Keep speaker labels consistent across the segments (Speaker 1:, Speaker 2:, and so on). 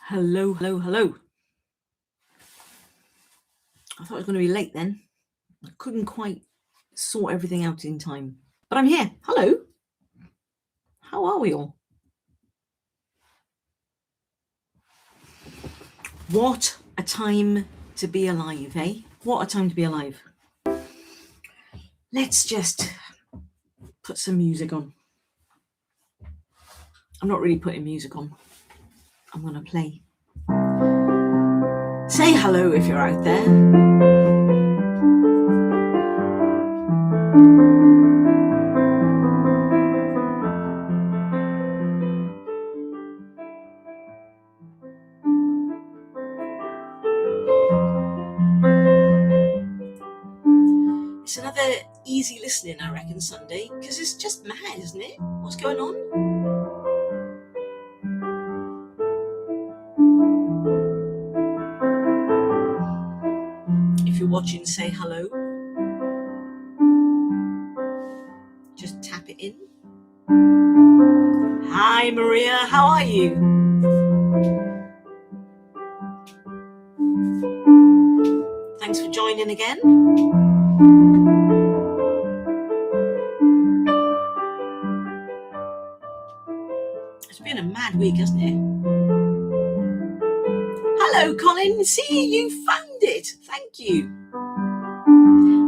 Speaker 1: Hello, hello, hello. I thought I was going to be late then. I couldn't quite sort everything out in time. But I'm here. Hello. How are we all? What a time to be alive, eh? What a time to be alive. Let's just put some music on. I'm not really putting music on. I'm going to play. Say hello if you're out there. It's another easy listening, I reckon, Sunday, because it's just mad, isn't it? What's going on? If you're watching, say hello. Just tap it in. Hi, Maria. How are you? Thanks for joining again. It's been a mad week, hasn't it? Hello, Colin. See, you found it. Thank you.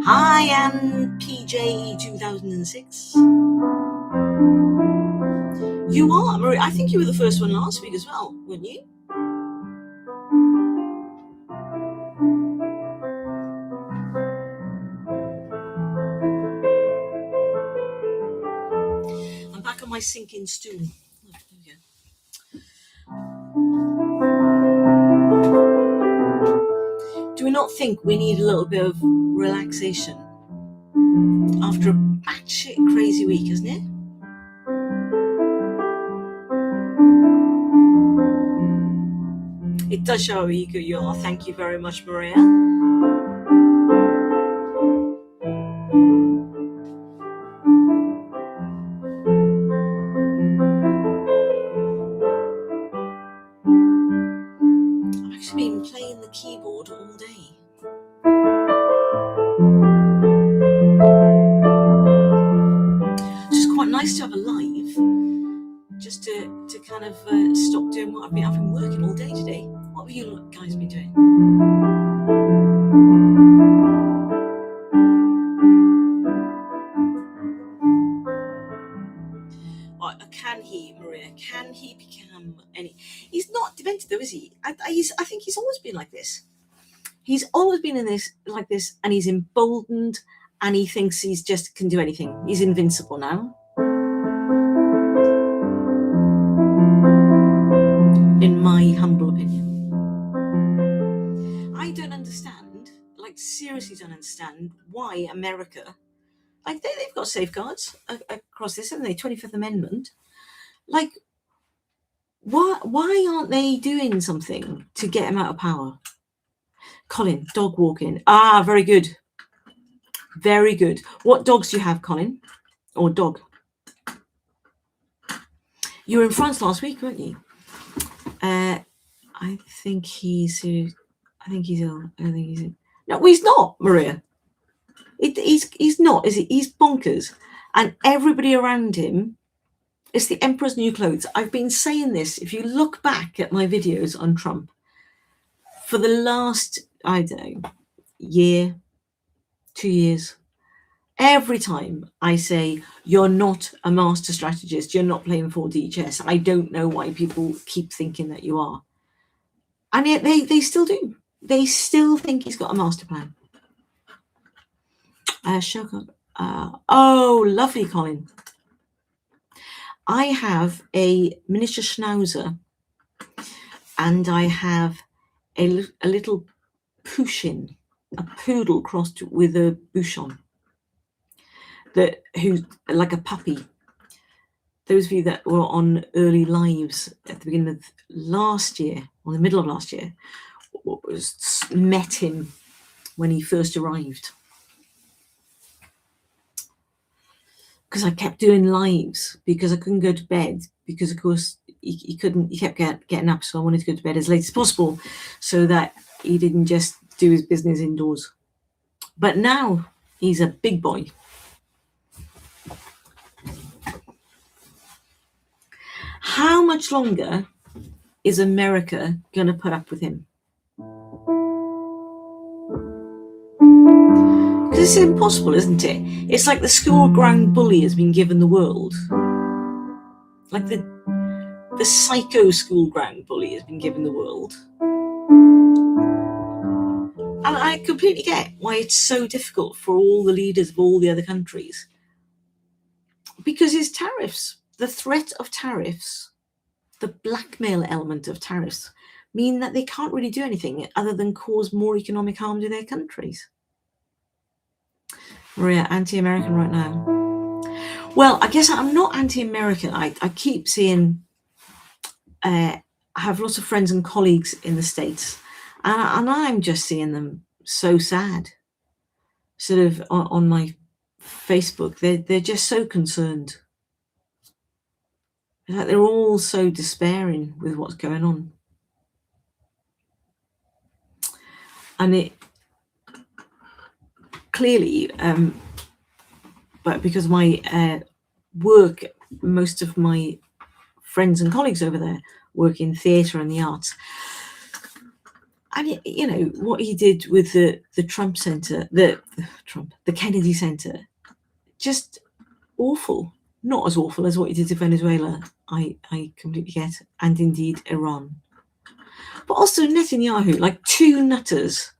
Speaker 1: Hi, Anne PJ 2006. You are, Maria. I think you were the first one last week as well, weren't you? I'm back on my sinking stool. Do we not think we need a little bit of relaxation after a batshit crazy week, isn't it? It does show how eager you are. Thank you very much, Maria. I've actually been playing the keyboard all day. It's quite nice to have a live, just to kind of stop doing what I've been working all day today. What have you guys been doing? Can he, Maria? Can he become any? He's not demented though, is he? I think he's always been like this. He's always been like this, and he's emboldened, and he thinks he's just can do anything. He's invincible now. In my humble opinion. I don't understand, like seriously don't understand why America, like they've got safeguards across this, haven't they? 25th Amendment. Like, why aren't they doing something to get him out of power? Colin, dog walking. Ah, very good. Very good. What dogs do you have, Colin? Or dog? You were in France last week, weren't you? I think he's ill. No, he's not, Maria. He's not, is he? He's bonkers. And everybody around him, it's the emperor's new clothes. I've been saying this. If you look back at my videos on Trump, for the last, I don't know, year, 2 years, every time I say, you're not a master strategist, you're not playing 4D chess. I don't know why people keep thinking that you are. And yet they still do. They still think he's got a master plan. Oh, lovely, Colin. I have a miniature schnauzer, and I have a little Pushin, a poodle crossed with a Bouchon, who's like a puppy. Those of you that were on early lives at the beginning of last year, or the middle of last year, met him when he first arrived. Because I kept doing lives because I couldn't go to bed because, of course, he couldn't. He kept getting up, so I wanted to go to bed as late as possible, so that he didn't just do his business indoors. But now he's a big boy. How much longer is America going to put up with him? Because it's impossible, isn't it? It's like the school ground bully has been given the world. Like the psycho school ground bully has been given the world. And I completely get why it's so difficult for all the leaders of all the other countries. Because it's tariffs. The threat of tariffs, the blackmail element of tariffs, mean that they can't really do anything other than cause more economic harm to their countries. Maria, anti-American right now. Well, I guess I'm not anti-American. I keep seeing, I have lots of friends and colleagues in the States, and I'm just seeing them so sad. Sort of on my Facebook, they're just so concerned. Like they're all so despairing with what's going on. And it clearly, but because of my work, most of my friends and colleagues over there work in theatre and the arts. And you know what he did with the Trump Center, the Kennedy Center, just awful. Not as awful as what he did to Venezuela. I completely get, and indeed Iran. But also Netanyahu, like two nutters.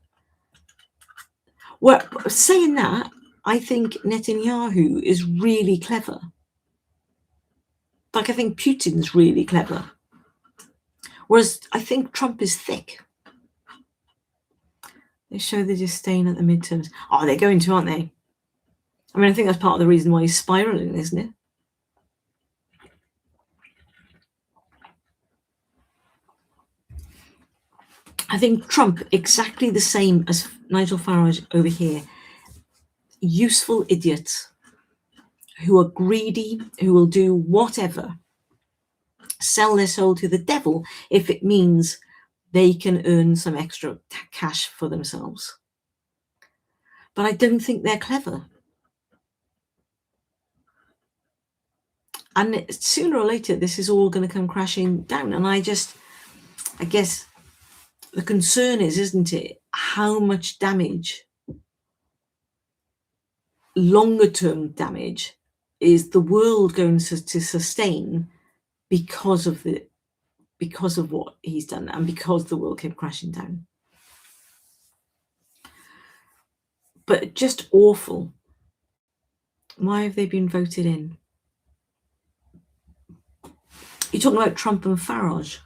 Speaker 1: Well, saying that, I think Netanyahu is really clever. Like I think Putin's really clever. Whereas I think Trump is thick. They show the disdain at the midterms. Oh, they're going to, aren't they? I mean, I think that's part of the reason why he's spiraling, isn't it? I think Trump, exactly the same as Nigel Farage over here, useful idiots who are greedy, who will do whatever, sell their soul to the devil if it means they can earn some extra cash for themselves. But I don't think they're clever. And sooner or later, this is all going to come crashing down. And I guess the concern is, isn't it, how much damage, longer term damage, is the world going to sustain because of what he's done and because the world came crashing down. But just awful. Why have they been voted in? You're talking about Trump and Farage.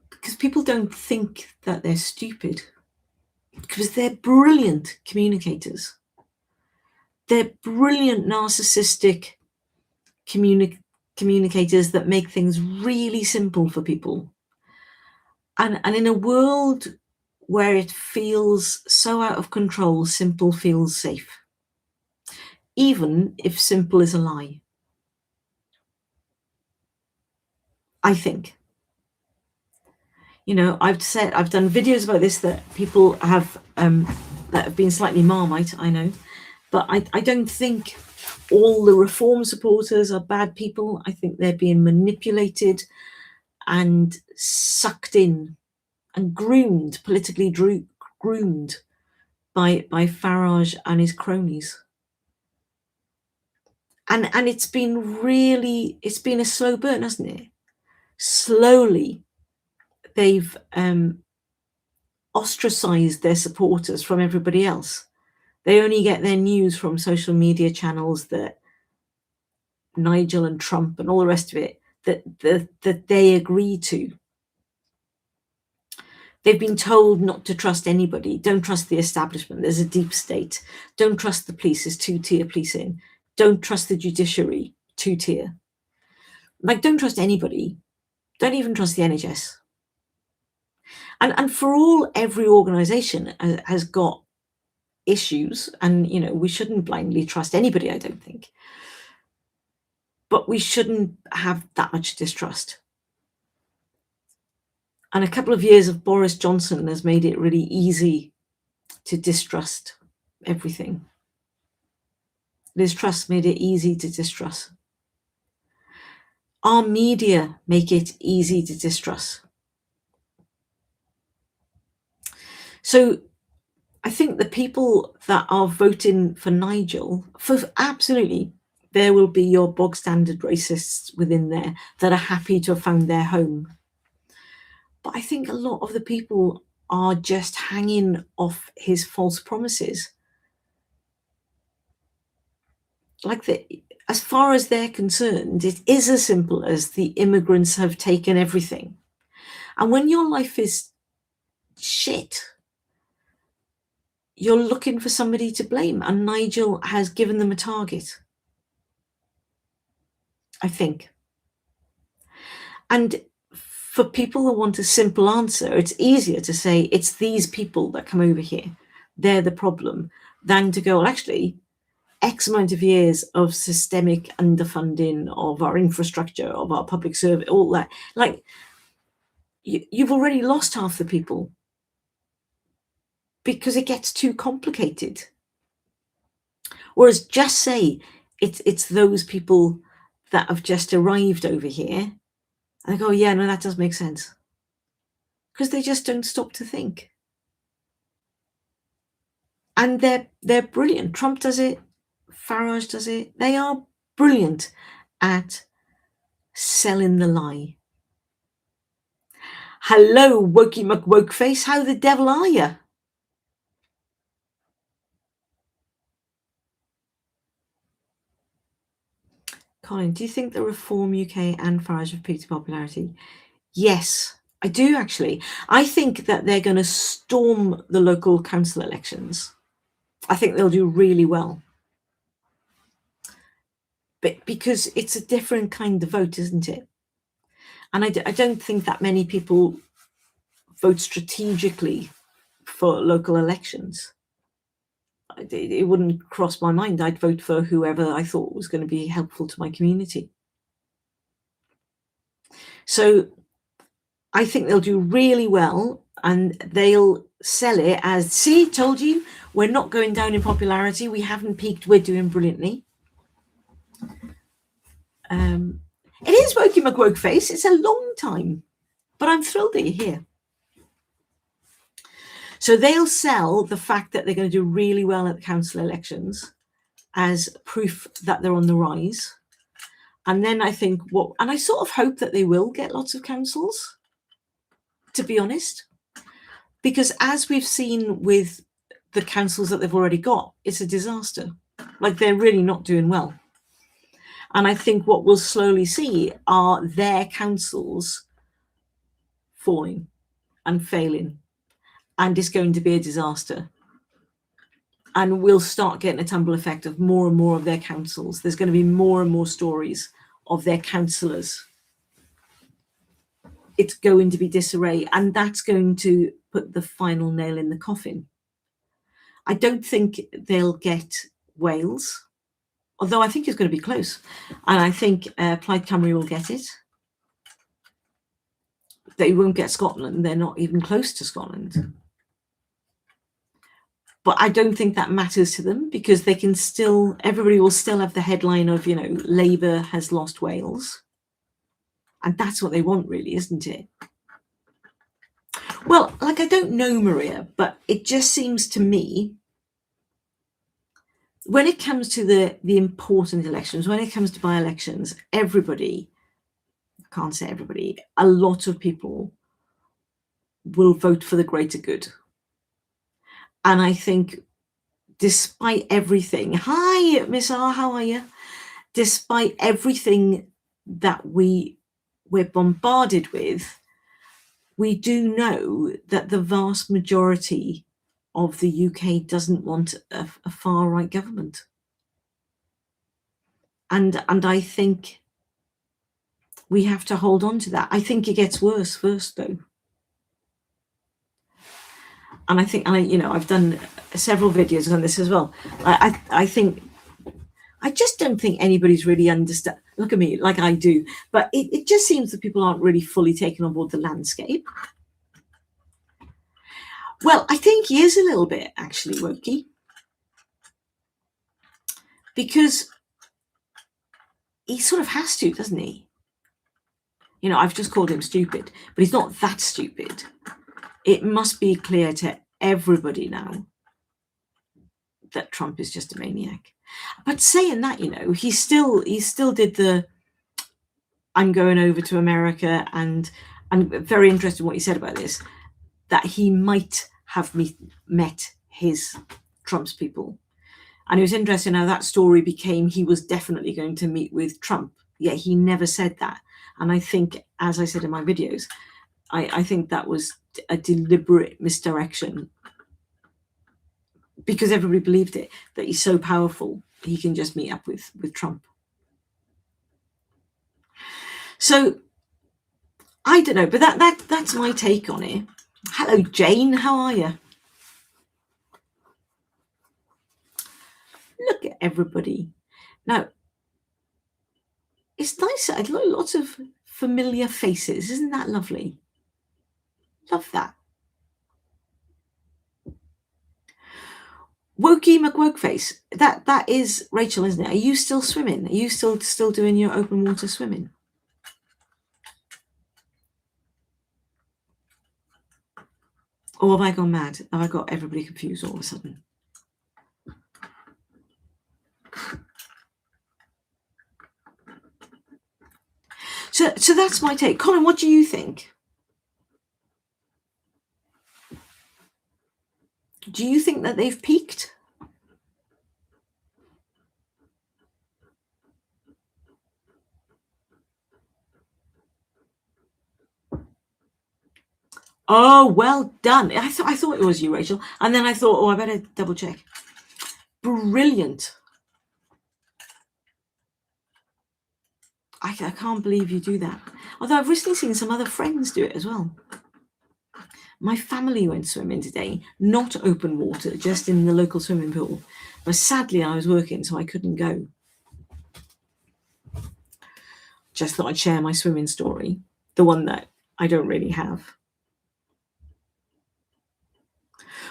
Speaker 1: Because people don't think that they're stupid. Because they're brilliant communicators. They're brilliant narcissistic communicators that make things really simple for people. And in a world where it feels so out of control, simple feels safe. Even if simple is a lie. I think. You know, I've done videos about this that people have that have been slightly Marmite, I know, but I don't think all the reform supporters are bad people. I think they're being manipulated and sucked in and groomed, politically groomed by Farage and his cronies. And it's been a slow burn, hasn't it? Slowly, they've ostracized their supporters from everybody else. They only get their news from social media channels that Nigel and Trump and all the rest of it that they agree to. They've been told not to trust anybody. Don't trust the establishment. There's a deep state. Don't trust the police. There's two-tier policing. Don't trust the judiciary. Two-tier. Like, don't trust anybody. Don't even trust the NHS. And for all, every organization has got issues, and you know, we shouldn't blindly trust anybody, I don't think. but we shouldn't have that much distrust. And a couple of years of Boris Johnson has made it really easy to distrust everything. Liz Truss made it easy to distrust. Our media make it easy to distrust. So I think the people that are voting for Nigel, absolutely, there will be your bog standard racists within there that are happy to have found their home. But I think a lot of the people are just hanging off his false promises. Like, as far as they're concerned, it is as simple as the immigrants have taken everything. And when your life is shit, you're looking for somebody to blame. And Nigel has given them a target, I think. And for people who want a simple answer, it's easier to say it's these people that come over here, they're the problem, than to go, well, actually, X amount of years of systemic underfunding of our infrastructure, of our public service, all that. Like, you've already lost half the people because it gets too complicated. Whereas just say it's those people that have just arrived over here, and they go, yeah, no, that does make sense. Because they just don't stop to think. And they're brilliant. Trump does it. Farage does it. They are brilliant at selling the lie. Hello, Wokey McWokeface. How the devil are you? Colin, do you think the Reform UK and Farage have peaked in popularity? Yes, I do actually. I think that they're going to storm the local council elections. I think they'll do really well. But because it's a different kind of vote, isn't it? And I don't think that many people vote strategically for local elections. It wouldn't cross my mind. I'd vote for whoever I thought was going to be helpful to my community. So I think they'll do really well, and they'll sell it as, see, told you, we're not going down in popularity. We haven't peaked. We're doing brilliantly. It is Wokey McWokeface. It's a long time, but I'm thrilled that you're here. So they'll sell the fact that they're going to do really well at the council elections as proof that they're on the rise. And then I think and I sort of hope that they will get lots of councils, to be honest, because as we've seen with the councils that they've already got, it's a disaster. Like, they're really not doing well. And I think what we'll slowly see are their councils falling and failing. And it's going to be a disaster. And we'll start getting a tumble effect of more and more of their councils. There's going to be more and more stories of their councillors. It's going to be disarray, and that's going to put the final nail in the coffin. I don't think they'll get Wales, although I think it's going to be close. And I think Plaid Cymru will get it. They won't get Scotland. They're not even close to Scotland. But I don't think that matters to them, because they can still, everybody will still have the headline of, you know, Labour has lost Wales. And that's what they want, really, isn't it? Well, like, I don't know, Maria, but it just seems to me, when it comes to the important elections, when it comes to by-elections, everybody, can't say everybody, a lot of people will vote for the greater good. And I think, despite everything, hi, Miss R, how are you? Despite everything that we're bombarded with, we do know that the vast majority of the UK doesn't want a far-right government. And I think we have to hold on to that. I think it gets worse first, though. And I think, you know, I've done several videos on this as well. I think, I just don't think anybody's really understand. Look at me, like I do. But it just seems that people aren't really fully taking on board the landscape. Well, I think he is a little bit, actually, Wokey. Because he sort of has to, doesn't he? You know, I've just called him stupid, but he's not that stupid. It must be clear to everybody now that Trump is just a maniac. But saying that, you know, he still did the I'm going over to America, and I'm very interested in what he said about this, that he might have met his Trump's people. And it was interesting how that story became he was definitely going to meet with Trump. Yet he never said that. And I think, as I said in my videos, I think that was a deliberate misdirection, because everybody believed it, that he's so powerful he can just meet up with Trump. So I don't know, but that's my take on it. Hello, Jane. How are you? Look at everybody. Now, it's nice. I like lots of familiar faces. Isn't that lovely? Love that. Wokey McWokeface. That is Rachel, isn't it? Are you still swimming? Are you still doing your open water swimming? Or have I gone mad? Have I got everybody confused all of a sudden? So that's my take. Colin, what do you think? Do you think that they've peaked? Oh, well done. I thought it was you, Rachel. And then I thought, oh, I better double check. Brilliant. I can't believe you do that. Although I've recently seen some other friends do it as well. My family went swimming today, not open water, just in the local swimming pool. But sadly, I was working, so I couldn't go. Just thought I'd share my swimming story, the one that I don't really have.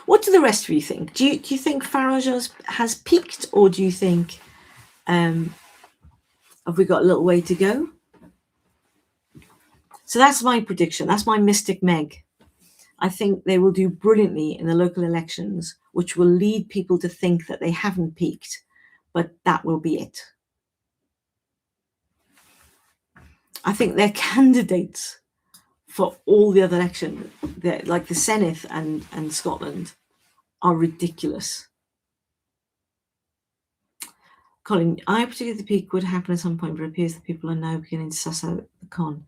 Speaker 1: What do the rest of you think? Do you think Farage has peaked, or do you think have we got a little way to go? So that's my prediction. That's my Mystic Meg. I think they will do brilliantly in the local elections, which will lead people to think that they haven't peaked, but that will be it. I think their candidates for all the other elections, like the Senate and Scotland, are ridiculous. Colin, I predicted the peak would happen at some point, but it appears that people are now beginning to suss out the con.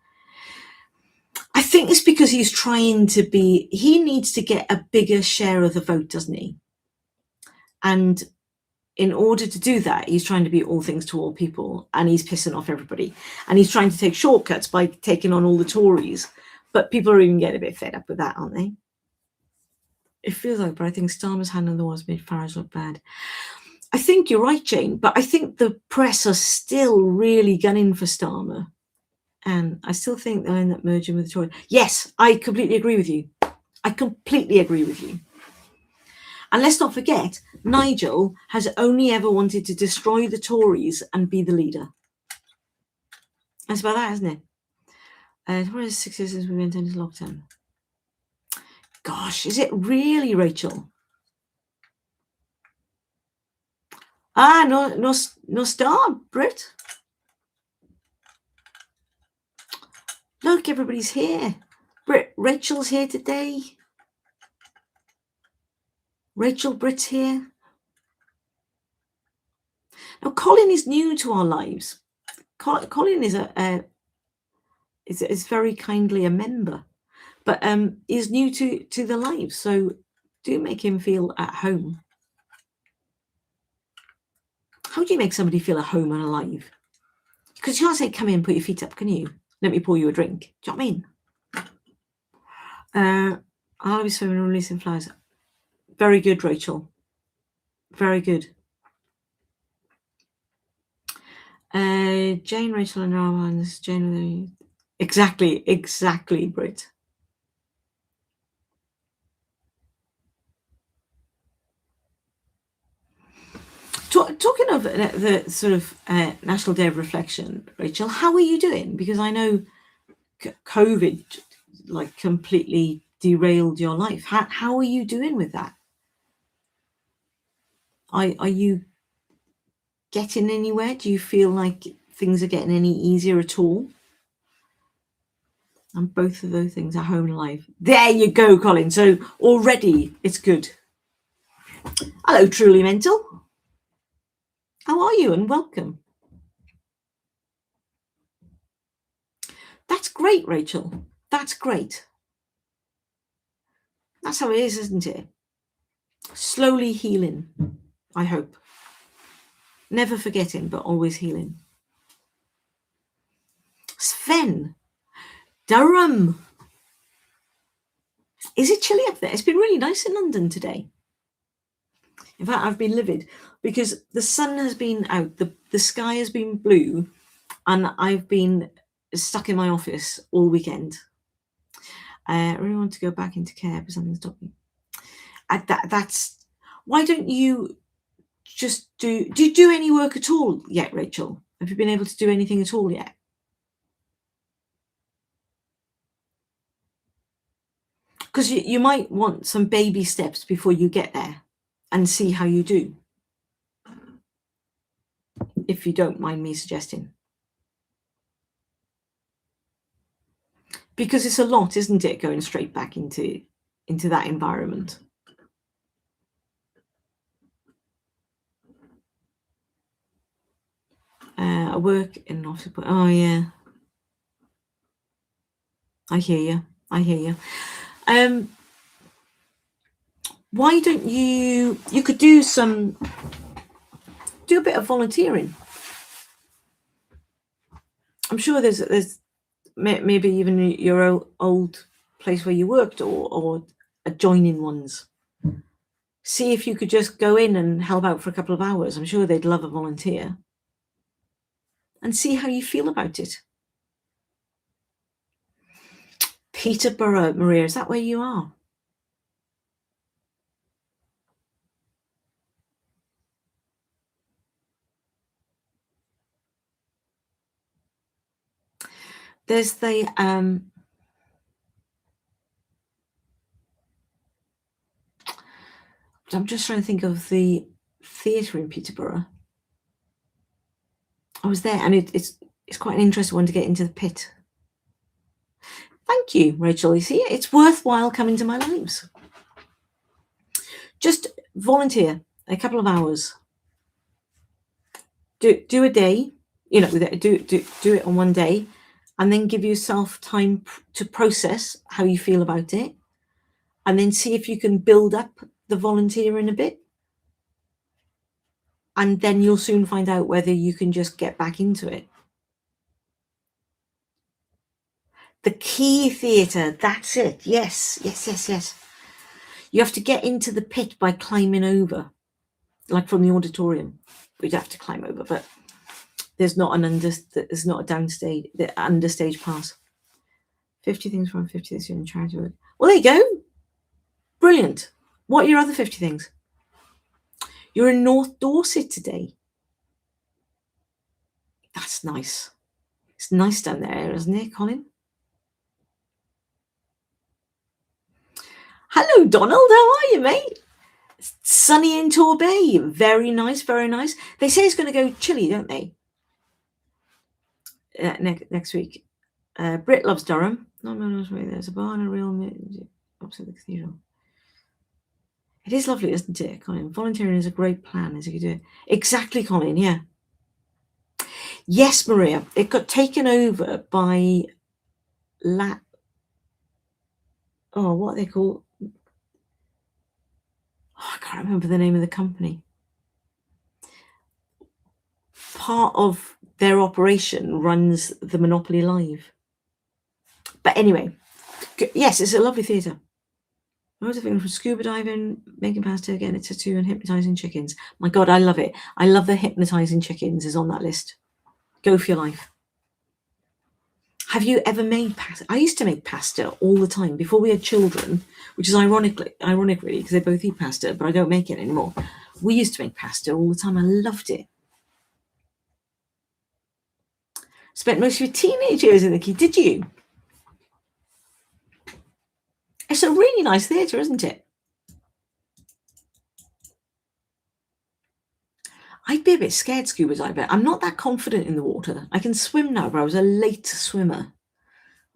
Speaker 1: I think it's because he's trying to be, he needs to get a bigger share of the vote, doesn't he? And in order to do that, he's trying to be all things to all people, and he's pissing off everybody. And he's trying to take shortcuts by taking on all the Tories. But people are even getting a bit fed up with that, aren't they? It feels like, but I think Starmer's hand on the walls made Farage look bad. I think you're right, Jane, but I think the press are still really gunning for Starmer. And I still think they'll end up merging with the Tories. Yes, I completely agree with you. I completely agree with you. And let's not forget, Nigel has only ever wanted to destroy the Tories and be the leader. That's about that, isn't it? What is 6 years since we went into lockdown? Gosh, is it really, Rachel? No star, Brit. Look, everybody's here. Rachel's here today. Rachel Britt's here. Now, Colin is new to our lives. Colin is very kindly a member, but is new to the live. So do make him feel at home. How do you make somebody feel at home and alive? Because you can't say, come in, put your feet up, can you? Let me pour you a drink. Do you know what I mean? I'll be swimming and releasing flowers. Very good, Rachel. Very good. Jane, Rachel, and Rama, and this is Jane. Exactly, Brit. Talking of the sort of National Day of Reflection, Rachel, how are you doing? Because I know COVID like completely derailed your life. How are you doing with that? Are you getting anywhere? Do you feel like things are getting any easier at all? And both of those things are home and alive. There you go, Colin. So already it's good. Hello, Truly Mental. How are you? And welcome. That's great, Rachel. That's great. That's how it is, isn't it? Slowly healing, I hope. Never forgetting, but always healing. Sven, Durham. Is it chilly up there? It's been really nice in London today. In fact, I've been livid because the sun has been out, the sky has been blue, and I've been stuck in my office all weekend. I really want to go back into care, but something's stopping me. That's why don't you just do you do any work at all yet, Rachel? Have you been able to do anything at all yet? Because you might want some baby steps before you get there and see how you do, if you don't mind me suggesting. Because it's a lot, isn't it, going straight back into that environment? I work in an office. Oh yeah, I hear you. Why don't you could do a bit of volunteering. I'm sure there's maybe even your old place where you worked or adjoining ones. See if you could just go in and help out for a couple of hours. I'm sure they'd love a volunteer. And see how you feel about it. Peterborough, Maria, is that where you are? There's the I'm just trying to think of the theatre in Peterborough. I was there, and it's quite an interesting one to get into the pit. Thank you, Rachel. You see, it's worthwhile coming to my lives. Just volunteer a couple of hours. Do a day, do it on one day, and then give yourself time to process how you feel about it, and then see if you can build up the volunteering a bit. And then you'll soon find out whether you can just get back into it. The Key Theatre, that's it. Yes. You have to get into the pit by climbing over, like from the auditorium. We'd have to climb over, but there's not a downstage, the understage pass. 50 things from 50 this year in charity work. Well, there you go. Brilliant. What are your other 50 things? You're in North Dorset today. That's nice. It's nice down there, isn't it, Colin? Hello, Donald. How are you, mate? Sunny in Torbay. Very nice, very nice. They say it's going to go chilly, don't they? Next week. Brit loves Durham. No, there's a bar and a real opposite the cathedral. It is lovely, isn't it, Colin? Volunteering is a great plan, as you could do it. Exactly, Colin, yeah. Yes, Maria. It got taken over by what are they called? I can't remember the name of the company. Part of their operation runs the Monopoly Live. But anyway, yes, it's a lovely theatre. Loads of things from scuba diving, making pasta, getting a tattoo, and hypnotising chickens. My God, I love it. I love the hypnotising chickens is on that list. Go for your life. Have you ever made pasta? I used to make pasta all the time before we had children, which is ironic really, because they both eat pasta, but I don't make it anymore. We used to make pasta all the time. I loved it. Spent most of your teenage years in the key, did you? It's a really nice theatre, isn't it? I'd be a bit scared scuba diving. I'm not that confident in the water. I can swim now, but I was a late swimmer.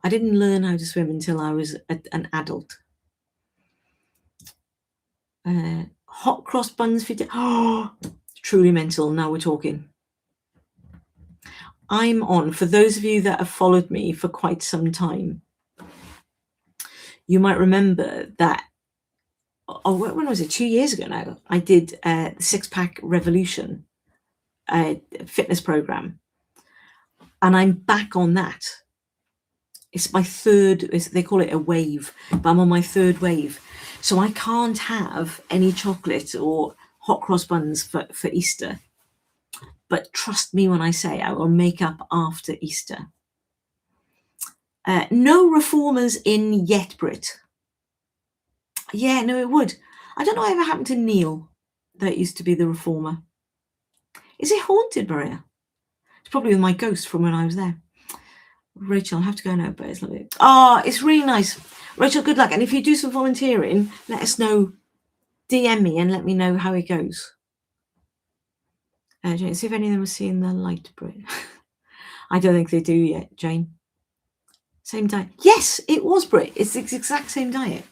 Speaker 1: I didn't learn how to swim until I was an adult. Hot cross buns for truly mental. Now we're talking. I'm on, for those of you that have followed me for quite some time, you might remember that, when was it? 2 years ago now, I did the Six Pack Revolution fitness program, and I'm back on that. It's my third, they call it a wave, but I'm on my third wave. So I can't have any chocolate or hot cross buns for Easter. But trust me when I say I will make up after Easter. No reformers in yet, Brit. Yeah, no, it would. I don't know whatever happened to Neil, that used to be the reformer. Is it haunted, Maria? It's probably with my ghost from when I was there. Rachel, I have to go now, but it's lovely. Oh, it's really nice. Rachel, good luck. And if you do some volunteering, let us know. DM me and let me know how it goes. Jane, see if any of them are seeing the light, Brit. I don't think they do yet, Jane. Same diet. Yes, it was, Brit. It's the exact same diet.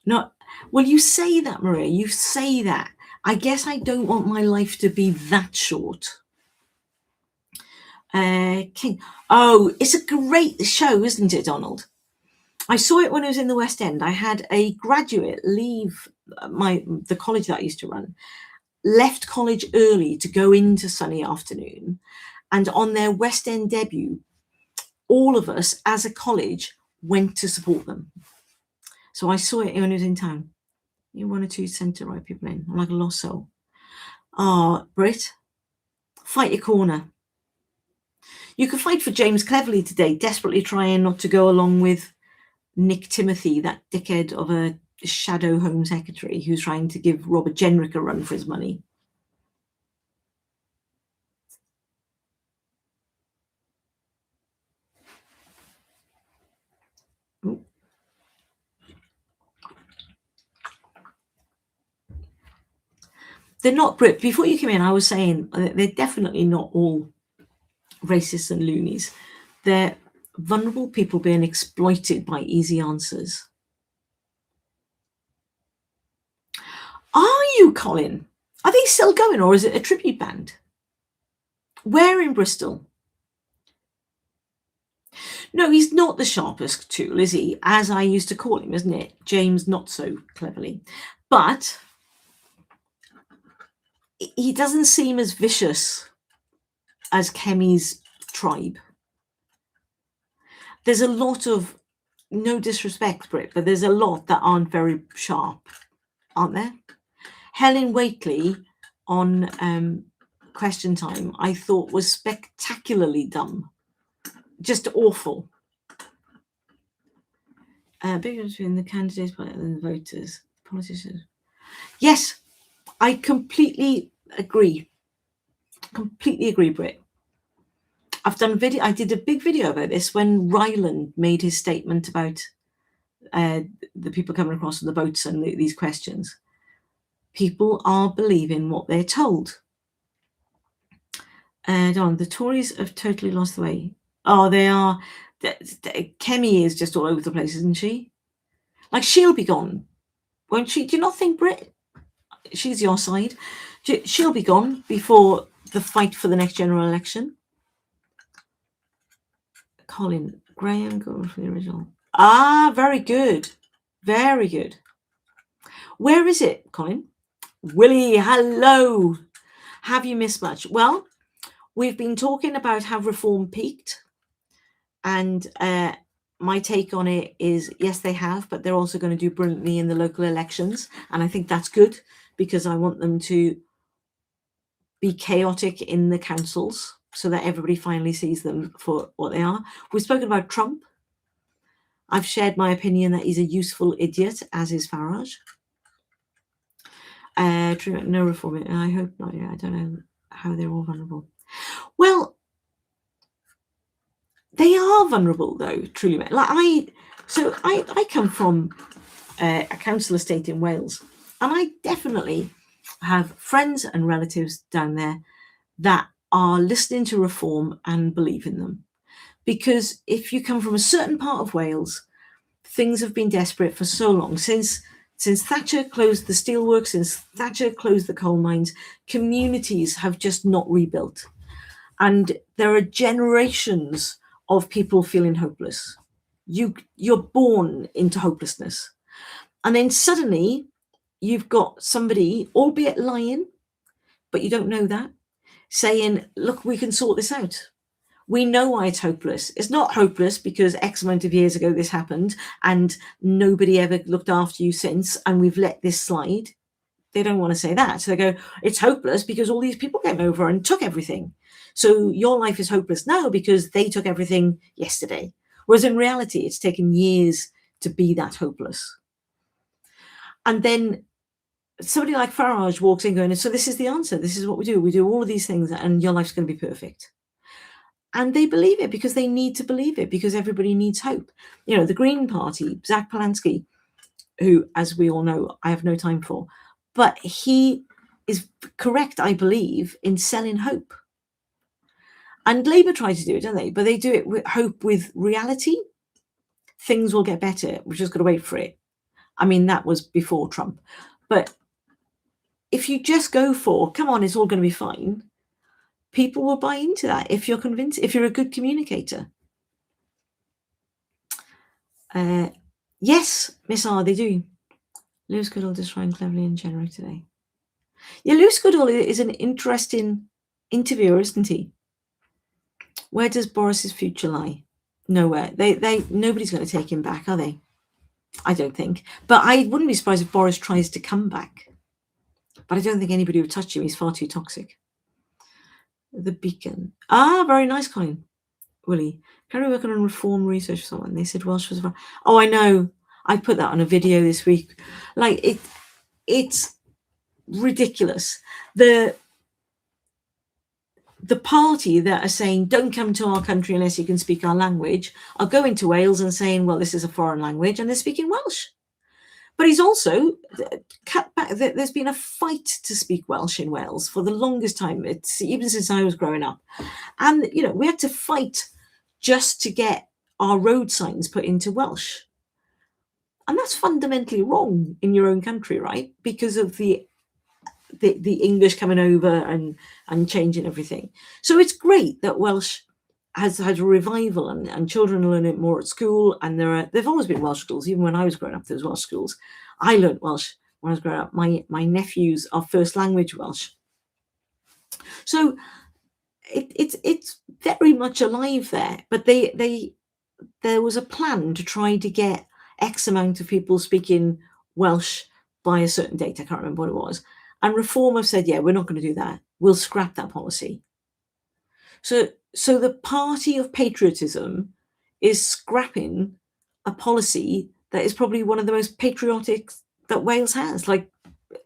Speaker 1: Not well, you say that, Maria. You say that. I guess I don't want my life to be that short. King. Oh, it's a great show, isn't it, Donald? I saw it when I was in the West End. I had a graduate leave the college that I used to run, left college early to go into Sunny Afternoon, and on their West End debut, all of us as a college went to support them. So I saw it when I was in town. You one or two centre right people in. I'm like a lost soul. Ah, Brit, fight your corner. You could fight for James Cleverly today, desperately trying not to go along with Nick Timothy, that dickhead of a shadow Home Secretary who's trying to give Robert Jenrick a run for his money. Ooh. They're not, Brit. Before you came in, I was saying they're definitely not all racists and loonies. They're vulnerable people being exploited by easy answers. Are you, Colin? Are they still going, or is it a tribute band? Where in Bristol? No, he's not the sharpest tool, is he? As I used to call him, isn't it? James Not So Cleverly. But he doesn't seem as vicious as Kemi's tribe. There's a lot of, no disrespect, Brit, but there's a lot that aren't very sharp, aren't there? Helen Wakely on Question Time, I thought was spectacularly dumb. Just awful. Big difference between the candidates and the voters, politicians. Yes, I completely agree. Completely agree, Brit. I've done video. I did a big video about this when Ryland made his statement about the people coming across on the boats and these questions. People are believing what they're told. Don, the Tories have totally lost the way. Oh, they are. Kemi is just all over the place, isn't she? Like, she'll be gone, won't she? Do you not think, Brit? She's your side. She'll be gone before the fight for the next general election. Colin, Graham going for the original. Ah, very good. Very good. Where is it, Colin? Willie, hello. Have you missed much? Well, we've been talking about how reform peaked. And my take on it is, yes, they have, but they're also going to do brilliantly in the local elections. And I think that's good, because I want them to be chaotic in the councils so that everybody finally sees them for what they are. We've spoken about Trump. I've shared my opinion that he's a useful idiot, as is Farage. No reform. I hope not. Yeah, I don't know how they're all vulnerable. Well, they are vulnerable, though. Truly, like I come from a council estate in Wales, and I definitely have friends and relatives down there that are listening to reform and believe in them. Because if you come from a certain part of Wales, things have been desperate for so long. Since Thatcher closed the steelworks, since Thatcher closed the coal mines, communities have just not rebuilt. And there are generations of people feeling hopeless. You're born into hopelessness. And then suddenly you've got somebody, albeit lying, but you don't know that, saying, look, we can sort this out. We know why it's hopeless. It's not hopeless because X amount of years ago this happened and nobody ever looked after you since, and we've let this slide. They don't want to say that. So they go, it's hopeless because all these people came over and took everything. So your life is hopeless now because they took everything yesterday. Whereas in reality, it's taken years to be that hopeless. And then somebody like Farage walks in going, so this is the answer. This is what we do. We do all of these things and your life's going to be perfect. And they believe it because they need to believe it, because everybody needs hope. You know, the Green Party, Zach Polansky, who, as we all know, I have no time for, but he is correct, I believe, in selling hope. And Labour try to do it, don't they? But they do it with hope with reality. Things will get better. We've just got to wait for it. I mean, that was before Trump. But if you just go for, come on, it's all going to be fine, people will buy into that if you're convinced, if you're a good communicator. Yes, Miss R, they do. Lewis Goodall destroying cleverly and generic today. Yeah, Lewis Goodall is an interesting interviewer, isn't he? Where does Boris's future lie? Nowhere. Nobody's going to take him back, are they? I don't think. But I wouldn't be surprised if Boris tries to come back. But I don't think anybody would touch him. He's far too toxic. The Beacon. Ah, very nice, Colin. Willie. Currently working on reform research for someone. They said Welsh was... Oh, I know. I put that on a video this week. Like, it's ridiculous. The party that are saying, don't come to our country unless you can speak our language, are going to Wales and saying, well, this is a foreign language, and they're speaking Welsh. But he's also cut back. There's been a fight to speak Welsh in Wales for the longest time, even since I was growing up. And, you know, we had to fight just to get our road signs put into Welsh. And that's fundamentally wrong in your own country, right? Because of the English coming over and changing everything. So it's great that Welsh has had a revival and children learn it more at school. And there've always been Welsh schools. Even when I was growing up, there was Welsh schools. I learned Welsh when I was growing up. My nephews are first language Welsh. So it's very much alive there. But there was a plan to try to get X amount of people speaking Welsh by a certain date. I can't remember what it was. And Reform have said, yeah, we're not going to do that. We'll scrap that policy. So the party of patriotism is scrapping a policy that is probably one of the most patriotic that Wales has. Like,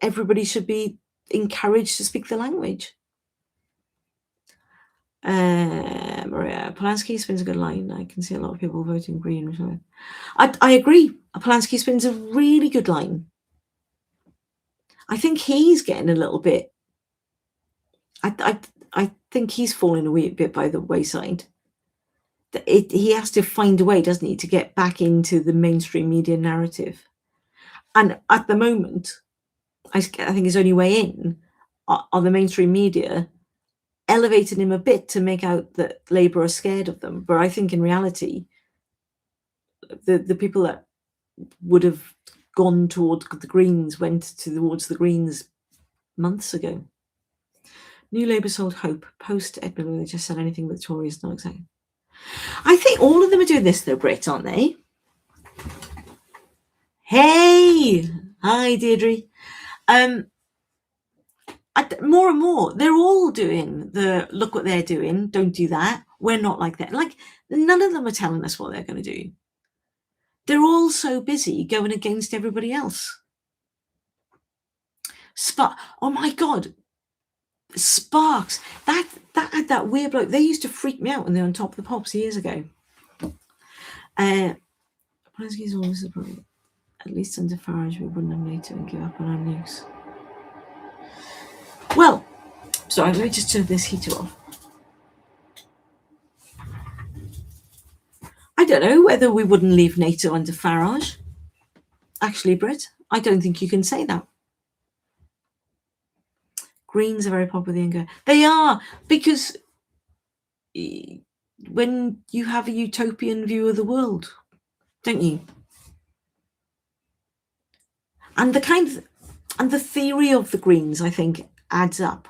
Speaker 1: everybody should be encouraged to speak the language. Maria, Polansky spins a good line. I can see a lot of people voting Green. I agree. Polansky spins a really good line. I think he's getting a little bit. I think he's falling a wee bit by the wayside. He has to find a way, doesn't he, to get back into the mainstream media narrative. And at the moment, I think his only way in are the mainstream media elevating him a bit to make out that Labour are scared of them. But I think in reality, the people that would have gone toward the Greens went towards the Greens months ago. New Labour sold hope. Post Edmund, they just said anything but the Tories, not exactly. I think all of them are doing this though, Brit, aren't they? Hey! Hi, Deirdre. I More and more, they're all doing the look what they're doing. Don't do that. We're not like that. Like, none of them are telling us what they're going to do. They're all so busy going against everybody else. Oh my God, Sparks. That weird bloke. They used to freak me out when they were on Top of the Pops years ago. Polanski's always a problem. At least under Farage, we wouldn't have NATO and give up on our nukes. Well, sorry, let me just turn this heater off. I don't know whether we wouldn't leave NATO under Farage. Actually, Brit, I don't think you can say that. Greens are very popular in India. They are, because when you have a utopian view of the world, don't you? And the theory of the Greens, I think, adds up.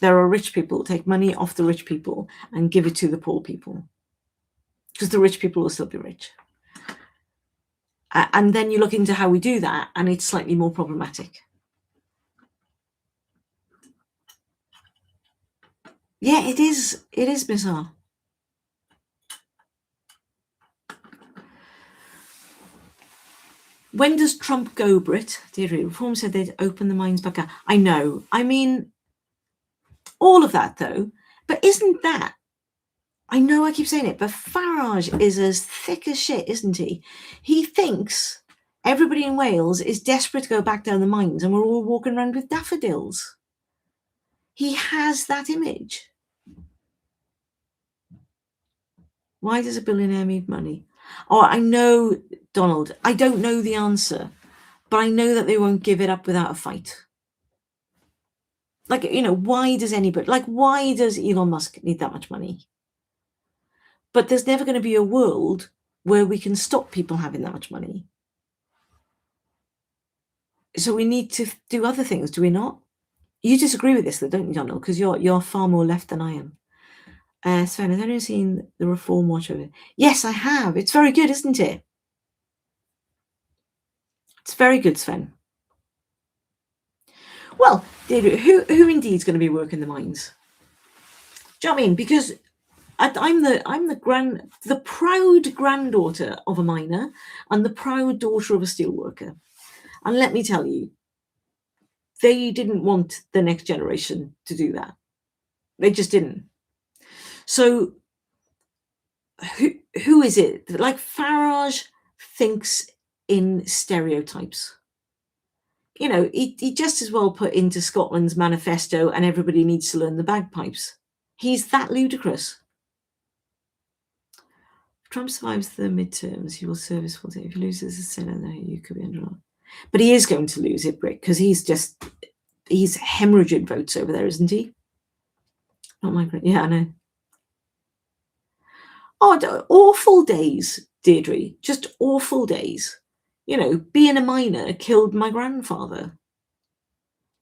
Speaker 1: There are rich people who take money off the rich people and give it to the poor people, because the rich people will still be rich. And then you look into how we do that, and it's slightly more problematic. Yeah, it is. It is bizarre. When does Trump go, Brit? Deirdre, Reform said they'd open the mines back up. I know. I mean, all of that, though. But isn't that... I know I keep saying it, but Farage is as thick as shit, isn't he? He thinks everybody in Wales is desperate to go back down the mines and we're all walking around with daffodils. He has that image. Why does a billionaire need money? Oh, I know, Donald. I don't know the answer, but I know that they won't give it up without a fight. Like, why does anybody... Like, why does Elon Musk need that much money? But there's never going to be a world where we can stop people having that much money. So we need to do other things, do we not? You disagree with this, though, don't you, Donald? Because you're far more left than I am. Sven, have you seen the Reform Watch of it? Yes, I have. It's very good, isn't it? It's very good, Sven. Well, Deirdre, who indeed is going to be working the mines? Do you know what I mean? Because I'm the proud granddaughter of a miner and the proud daughter of a steelworker. And let me tell you, they didn't want the next generation to do that. They just didn't. So who is it? Like, Farage thinks in stereotypes. He just as well put into Scotland's manifesto and everybody needs to learn the bagpipes. He's that ludicrous. If Trump survives the midterms, he will serve his full term. If he loses the Senate, you could be under. But he is going to lose it, Brick, because he's hemorrhaging votes over there, isn't he? Not my... Yeah, I know. Oh, awful days, Deirdre. Just awful days. Being a miner killed my grandfather.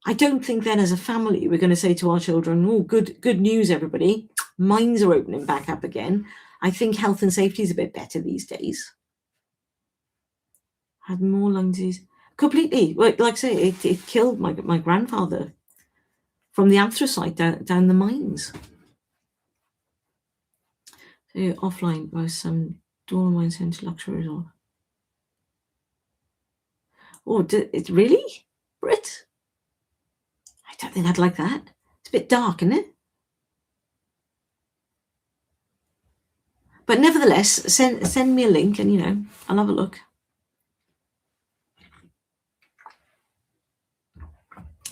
Speaker 1: I don't think then as a family we're going to say to our children, oh, good news, everybody. Mines are opening back up again. I think health and safety is a bit better these days. Had more lung disease. Completely. Like I say, it killed my grandfather from the anthracite down the mines. So offline was some Dawn Mine Centre luxury resort. Oh, it's really, Brit? I don't think I'd like that. It's a bit dark, isn't it? But nevertheless, send me a link and, I'll have a look.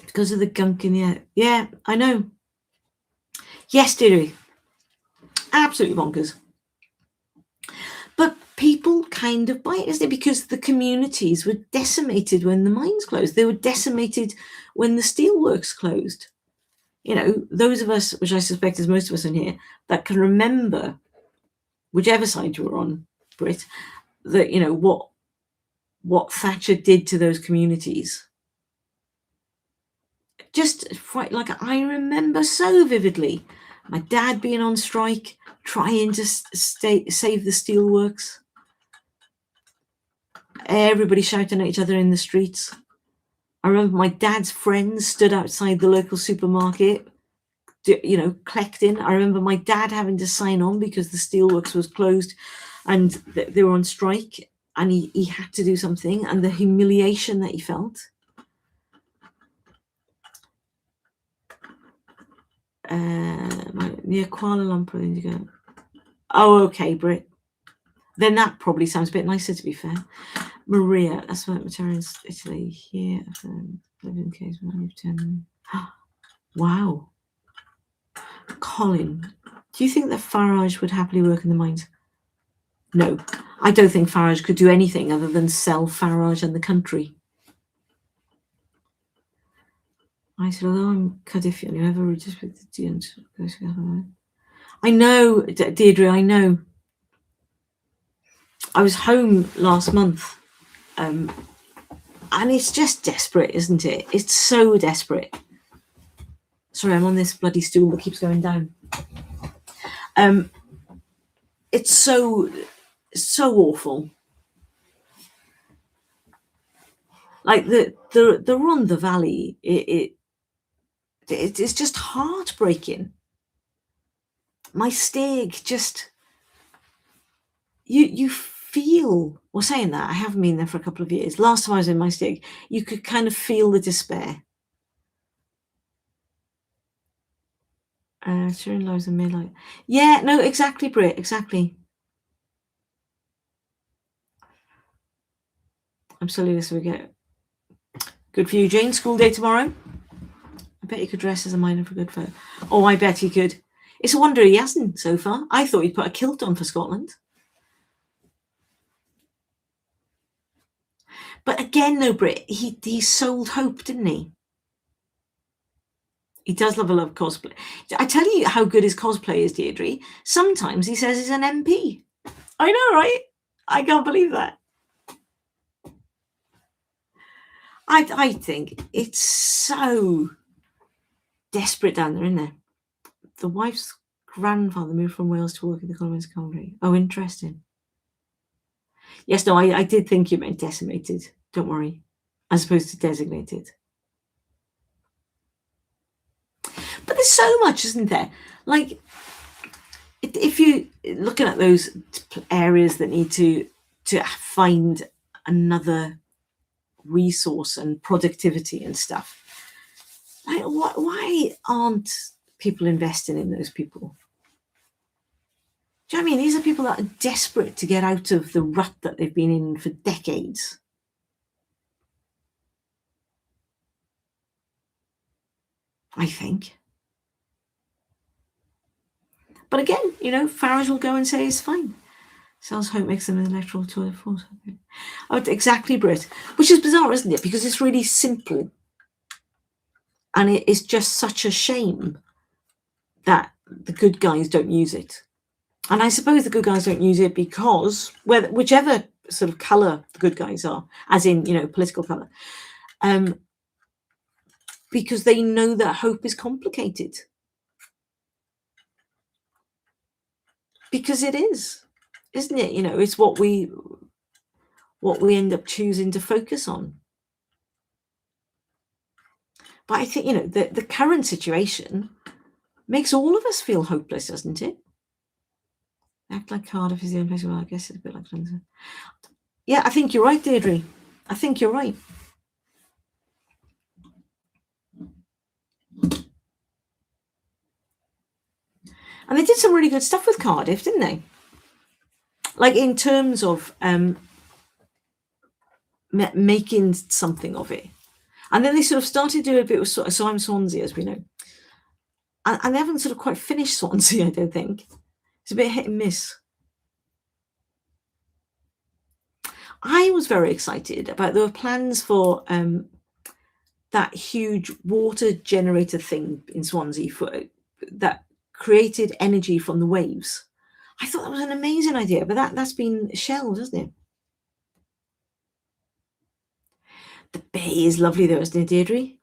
Speaker 1: Because of the gunk in the air. Yeah, I know. Yes, Deirdre. Absolutely bonkers. But people kind of buy it, isn't it? Because the communities were decimated when the mines closed. They were decimated when the steelworks closed. Those of us, which I suspect is most of us in here, that can remember, whichever side you were on, Brit, that, what Thatcher did to those communities. Just like, I remember so vividly my dad being on strike, trying to save the steelworks. Everybody shouting at each other in the streets. I remember my dad's friends stood outside the local supermarket, collecting. I remember my dad having to sign on because the steelworks was closed and they were on strike, and he had to do something, and the humiliation that he felt. Near Kuala Lumpur, Indigo. Oh, okay, Brit. Then that probably sounds a bit nicer, to be fair. Maria, that's what Materials, Italy. Here, living case. Wow. Colin, do you think that Farage would happily work in the mines? No, I don't think Farage could do anything other than sell Farage and the country. I said, although I'm Cardiff, you ever just with the end. I know, Deirdre, I know. I was home last month, and it's just desperate, isn't it? It's so desperate. Sorry, I'm on this bloody stool that keeps going down. It's so awful. Like the Rhondda Valley, it's just heartbreaking. My Steg, just you feel. Well, saying that, I haven't been there for a couple of years. Last time I was in my Steg, you could kind of feel the despair. Sharing lives in midlife. Yeah, no, exactly, Brit, exactly. Absolutely, so we get good for you, Jane. School day tomorrow. I bet you could dress as a miner for good photo. Oh, I bet he could. It's a wonder he hasn't so far. I thought he'd put a kilt on for Scotland. But again, no, Brit, he sold hope, didn't he? He does love a love cosplay. I tell you how good his cosplay is, Deirdre. Sometimes he says he's an MP. I know, right? I can't believe that. I think it's so desperate down there, isn't there? The wife's grandfather moved from Wales to work in the Commonwealth country. Oh, interesting. Yes, no, I did think you meant decimated. Don't worry, as opposed to designated. But there's so much, isn't there? Like, if you looking at those areas that need to find another resource and productivity and stuff, like why aren't people investing in those people? Do you know what I mean? These are people that are desperate to get out of the rut that they've been in for decades. I think. But again, Farage will go and say it's fine. Sells hope makes them an electoral toilet force. Oh, exactly, Brit. Which is bizarre, isn't it? Because it's really simple. And it is just such a shame that the good guys don't use it. And I suppose the good guys don't use it because whichever sort of colour the good guys are, as in, political colour, because they know that hope is complicated. Because it is, isn't it? It's what we end up choosing to focus on. But I think, the current situation makes all of us feel hopeless, doesn't it? Act like Cardiff is the only place where I guess it's a bit like London. Yeah, I think you're right, Deirdre. I think you're right. And they did some really good stuff with Cardiff, didn't they? Like in terms of making something of it. And then they sort of started doing a bit with Simon Swansea, as we know. And they haven't sort of quite finished Swansea, I don't think. It's a bit hit and miss. I was very excited about there were plans for that huge water generator thing in Swansea that created energy from the waves. I thought that was an amazing idea, but that's been shelved, hasn't it? The bay is lovely though, isn't it, Deirdre?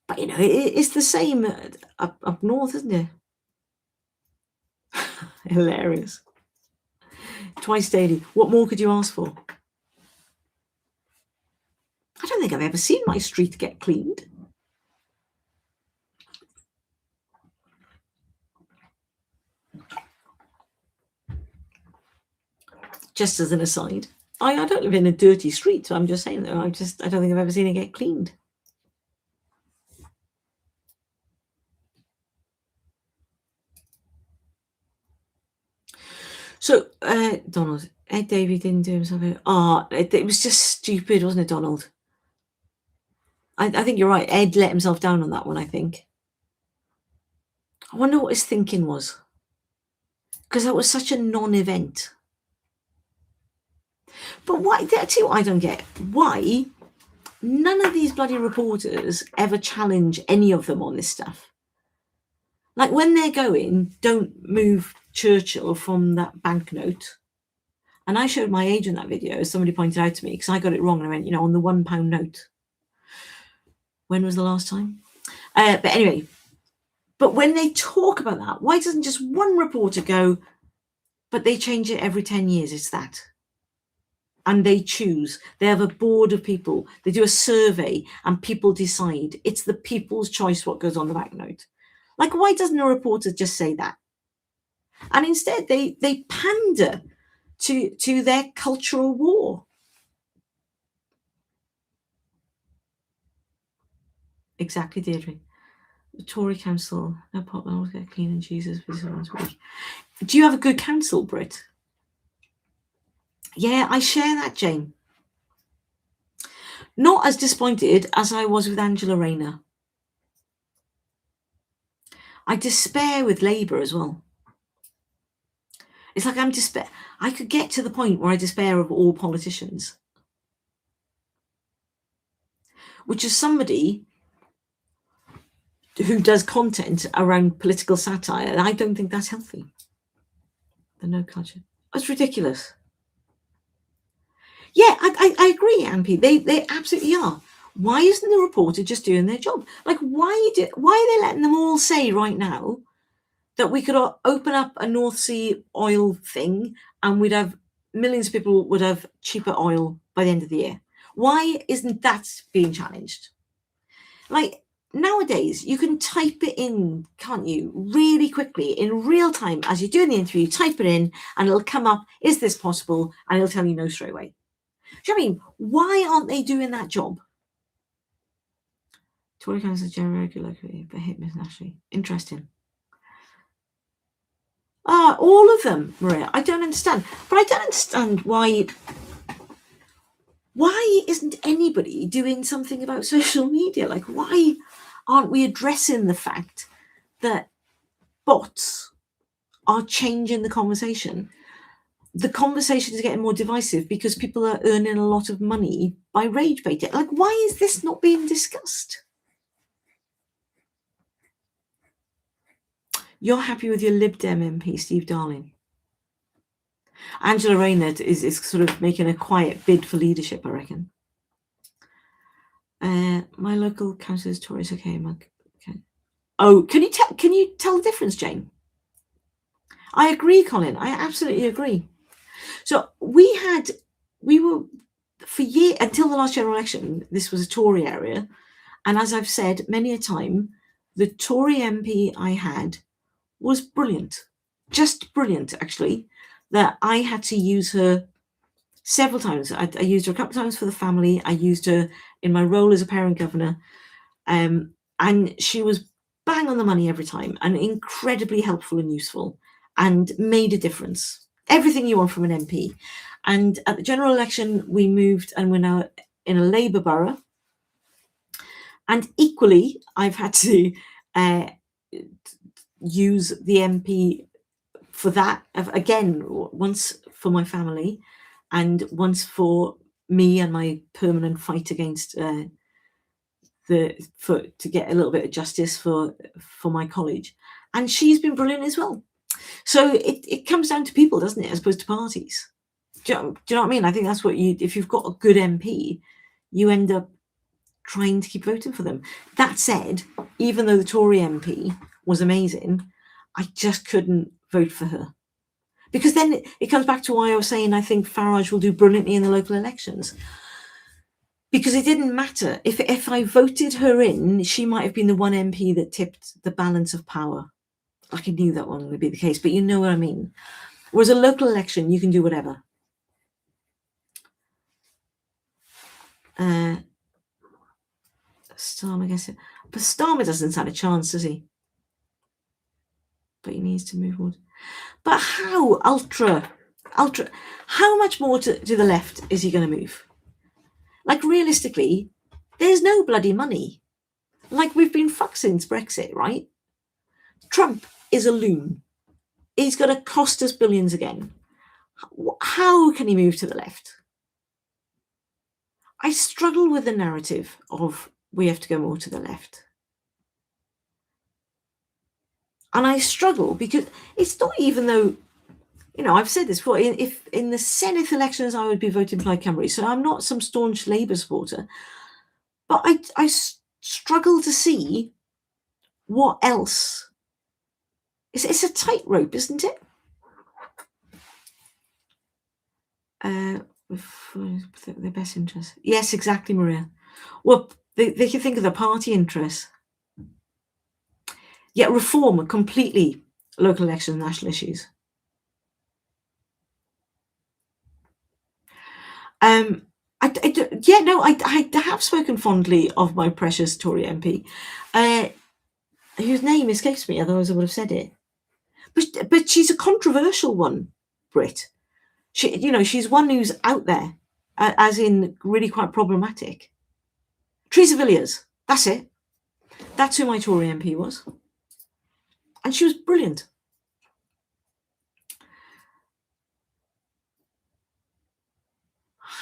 Speaker 1: But it's the same up north, isn't it? Hilarious. Twice daily. What more could you ask for? I don't think I've ever seen my street get cleaned. Just as an aside, I don't live in a dirty street, so I'm just saying that I don't think I've ever seen it get cleaned. So, Donald, Ed Davey didn't do himself. It was just stupid, wasn't it, Donald? I think you're right. Ed let himself down on that one, I think. I wonder what his thinking was. Because that was such a non-event. But why? That's what I don't get. Why none of these bloody reporters ever challenge any of them on this stuff? Like when they're going, don't move Churchill from that banknote. And I showed my agent that video, as somebody pointed out to me, because I got it wrong. And I went, on the £1 note. When was the last time? But anyway, but when they talk about that, why doesn't just one reporter go, but they change it every 10 years, it's that. And they choose. They have a board of people. They do a survey and people decide. It's the people's choice what goes on the banknote. Like, why doesn't a reporter just say that? And instead, they pander to their cultural war. Exactly, Deirdre. The Tory council, no problem, always get clean and Jesus visit once a week. Do you have a good council, Brit? Yeah, I share that, Jane. Not as disappointed as I was with Angela Rayner. I despair with Labour as well. It's like I'm despair. I could get to the point where I despair of all politicians. Which is somebody who does content around political satire, and I don't think that's healthy. The no culture. It's ridiculous. Yeah, I agree, Anpy. They absolutely are. Why isn't the reporter just doing their job? Like, why are they letting them all say right now that we could open up a North Sea oil thing and we'd have millions of people would have cheaper oil by the end of the year? Why isn't that being challenged? Like, nowadays, you can type it in, can't you, really quickly in real time as you're doing the interview, type it in and it'll come up, is this possible? And it'll tell you no straight away. Do you know what I mean? Why aren't they doing that job? Tory council general regularly, but hit Miss Nash. Interesting. All of them, Maria. I don't understand. But I don't understand why isn't anybody doing something about social media? Like, why aren't we addressing the fact that bots are changing the conversation? The conversation is getting more divisive because people are earning a lot of money by rage baiting. Like, why is this not being discussed? You're happy with your Lib Dem MP, Steve Darling. Angela Rayner is sort of making a quiet bid for leadership, I reckon. My local council is Tories. Okay, okay. Oh, can you tell the difference, Jane? I agree, Colin. I absolutely agree. So we were for years until the last general election. This was a Tory area, and as I've said many a time, the Tory MP I had was brilliant, just brilliant, actually. That I had to use her several times. I used her a couple of times for the family. I used her in my role as a parent governor, and she was bang on the money every time, and incredibly helpful and useful, and made a difference. Everything you want from an MP. And at the general election, we moved, and we're now in a Labour borough. And equally, I've had to use the MP for that, again, once for my family and once for me and my permanent fight against to get a little bit of justice for my college. And she's been brilliant as well. So it comes down to people, doesn't it, as opposed to parties. Do you know what I mean? I think that's what if you've got a good MP, you end up trying to keep voting for them. That said, even though the Tory MP was amazing, I just couldn't vote for her Because then it comes back to why I was saying I think Farage will do brilliantly in the local elections. Because it didn't matter. If I voted her in, she might have been the one MP that tipped the balance of power. Like I knew that one would be the case, but you know what I mean. Whereas a local election, you can do whatever. Starmer gets it. But Starmer doesn't stand a chance, does he? But he needs to move on. But how ultra, how much more to the left is he going to move? Like realistically, there's no bloody money. Like we've been fucked since Brexit, right? Trump is a loon. He's going to cost us billions again. How can he move to the left? I struggle with the narrative of we have to go more to the left. And I struggle because it's not even though, you know, I've said this before, if in the Senate elections, I would be voting Plaid Cymru. So I'm not some staunch Labour supporter, but I struggle to see what else. It's a tightrope, isn't it? The best interest. Yes, exactly, Maria. Well, they can think of the party interests. Yeah, reform completely local elections, national issues. I have spoken fondly of my precious Tory MP, whose name escapes me, otherwise I would have said it. But she's a controversial one, Brit. She's one who's out there, as in really quite problematic. Teresa Villiers, that's it. That's who my Tory MP was. And she was brilliant.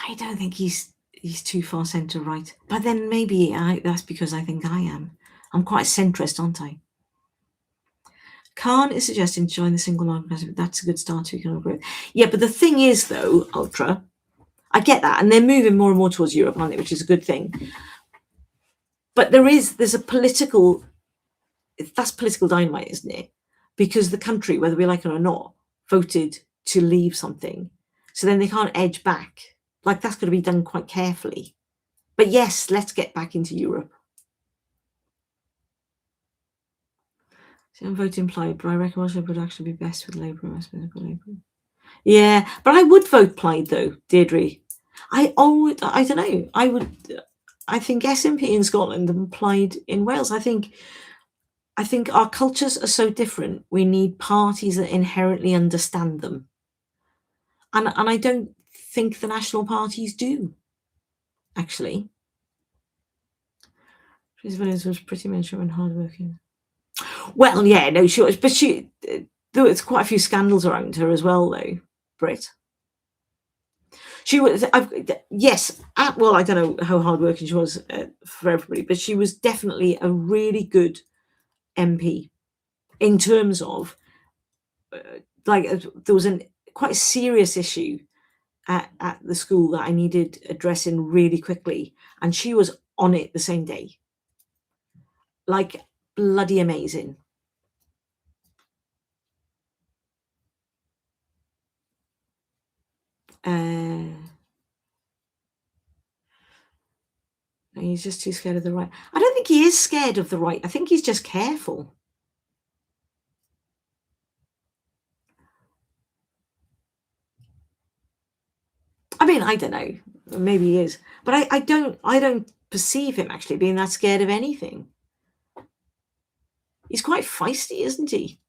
Speaker 1: I don't think he's too far centre right. But then maybe that's because I think I am. I'm quite a centrist, aren't I? Khan is suggesting to join the single market. That's a good start to economic growth. Yeah, but the thing is, though, Ultra, I get that, and they're moving more and more towards Europe, aren't they? Which is a good thing. But there's a political. That's political dynamite, isn't it? Because the country, whether we like it or not, voted to leave something, so then they can't edge back. Like that's got to be done quite carefully. But yes, let's get back into Europe. So vote implied, but I reckon Russia would actually be best with Labour. Yeah, but I would vote Plaid though, Deirdre. I don't know. I think SNP in Scotland and Plaid in Wales. I think our cultures are so different. We need parties that inherently understand them, and I don't think the national parties do. Actually, Chris Williams was pretty mentioned and hardworking. Well, yeah, no, sure, but there was quite a few scandals around her as well, though, Brit. She was, yes, well, I don't know how hardworking she was for everybody, but she was definitely a really good MP in terms of, there was quite a serious issue at the school that I needed addressing really quickly, and she was on it the same day. Like, bloody amazing. He's just too scared of the right. I don't think he is scared of the right. I think he's just careful. I mean, I don't know. Maybe he is, but I don't perceive him actually being that scared of anything. He's quite feisty, isn't he?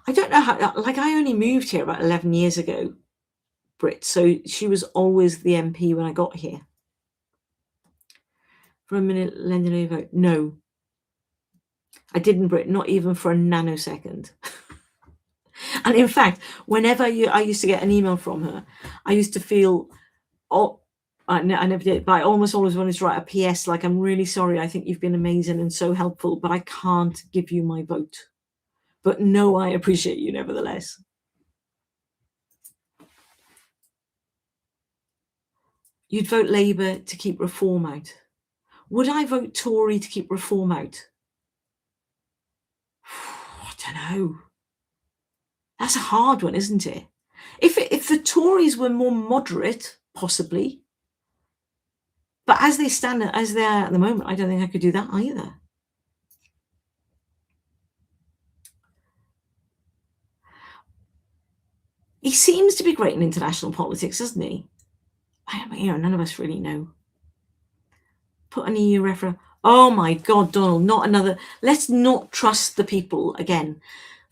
Speaker 1: I don't know how. Like, I only moved here about 11 years ago, Brit. So she was always the MP when I got here. For a minute, lending a vote. No, I didn't, Brit. Not even for a nanosecond. And in fact, whenever I used to get an email from her, I used to feel, I never did, but I almost always wanted to write a PS like, I'm really sorry, I think you've been amazing and so helpful, but I can't give you my vote. But no, I appreciate you nevertheless. You'd vote Labour to keep reform out. Would I vote Tory to keep reform out? I don't know. That's a hard one, isn't it? If the Tories were more moderate, possibly. But as they stand, as they are at the moment, I don't think I could do that either. He seems to be great in international politics, doesn't he? None of us really know. Put an EU referendum. Oh my God, Donald, not another. Let's not trust the people again.